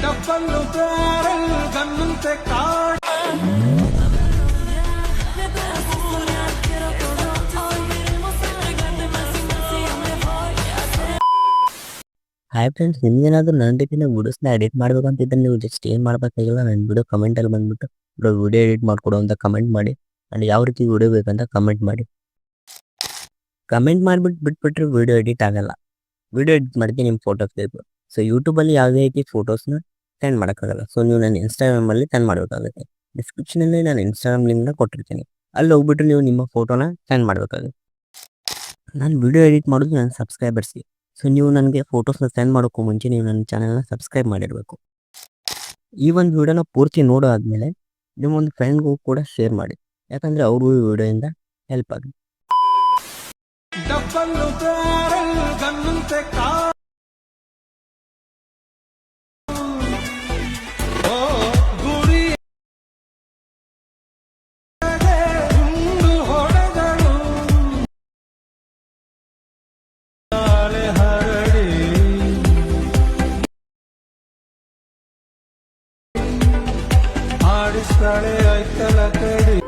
Double barrel ಗನ್ನಂತೆ ಕಾಡ್ hi friends, ನಿಮ್ಗೇನಾದ್ರೂ ನನ್ನ ರೀತಿಯ ವಿಡಿಯೋಸ್ನ ಎಡಿಟ್ ಮಾಡ್ಬೇಕಂತಿದ್ರೆ ನೀವು ಜಸ್ಟ್ ಏನು ಮಾಡಬೇಕಾಗಿಲ್ಲ, ನನ್ನ ವಿಡಿಯೋ ಕಮೆಂಟಲ್ಲಿ ಬಂದುಬಿಟ್ಟು ವಿಡಿಯೋ ಎಡಿಟ್ ಮಾಡಿಕೊಡು ಅಂತ ಕಮೆಂಟ್ ಮಾಡಿ. ಆ್ಯಂಡ್ ಯಾವ ರೀತಿ ವಿಡಿಯೋ ಬೇಕಂತ ಕಮೆಂಟ್ ಮಾಡಿ. ಕಮೆಂಟ್ ಮಾಡಿಬಿಟ್ಟು ಬಿಟ್ಬಿಟ್ರೆ ವಿಡಿಯೋ ಎಡಿಟ್ ಆಗಲ್ಲ. ವಿಡಿಯೋ ಎಡಿಟ್ ಮಾಡಿದ್ರೆ ನಿಮ್ಮ ಫೋಟೋಸ್ ಬೇಕು. ಸೊ ಯೂಟ್ಯೂಬಲ್ಲಿ ಯಾವುದೇ ರೀತಿ ಫೋಟೋಸ್ನ ಸೆಂಡ್ ಮಾಡೋಕ್ಕಾಗಲ್ಲ. ಸೊ ನೀವು ನನ್ನ ಇನ್ಸ್ಟಾಗ್ರಾಮಲ್ಲಿ ಸೆಂಡ್ ಮಾಡಬೇಕಾಗುತ್ತೆ. ಡಿಸ್ಕ್ರಿಪ್ಷನಲ್ಲಿ ನಾನು ಇನ್ಸ್ಟಾಗ್ರಾಮ್ ಲಿಂಕ್ನ ಕೊಟ್ಟಿರ್ತೀನಿ. ಅಲ್ಲಿ ಹೋಗ್ಬಿಟ್ಟು ನೀವು ನಿಮ್ಮ ಫೋಟೋನ ಸೆಂಡ್ ಮಾಡಬೇಕಾಗುತ್ತೆ. ನಾನು ವಿಡಿಯೋ ಎಡಿಟ್ ಮಾಡೋದು ನನ್ನ ಸಬ್ಸ್ಕ್ರೈಬರ್ಸ್ಗೆ. ಸೊ ನೀವು ನನಗೆ ಫೋಟೋಸ್ನ ಸೆಂಡ್ ಮಾಡೋಕ್ಕೂ ಮುಂಚೆ ನೀವು ನನ್ನ ಚಾನಲ್ನ ಸಬ್ಸ್ಕ್ರೈಬ್ ಮಾಡಿರಬೇಕು. ಈ ಒಂದು ವಿಡಿಯೋನ ಪೂರ್ತಿ ನೋಡೋ ಆದಮೇಲೆ ನಿಮ್ಮೊಂದು ಫ್ರೆಂಡ್ಗೂ ಕೂಡ ಶೇರ್ ಮಾಡಿ, ಯಾಕಂದರೆ ಅವ್ರಿಗೂ ಈ ವಿಡಿಯೋಯಿಂದ ಹೆಲ್ಪ್ ಆಗುತ್ತೆ. ಡಬ್ಬಲ್ಲು ಬ್ಯಾರಲ್ ಗನ್ನಂತೆ ಕಾಡ್ ಓ ಗುರಿ ಗುಂಡು ಹೊಡೆದಳು ನಾಳೆ ಹರಡಿ ಆಡಿಸ್ತಾಳೆ ಐತಲ ಕಡಿ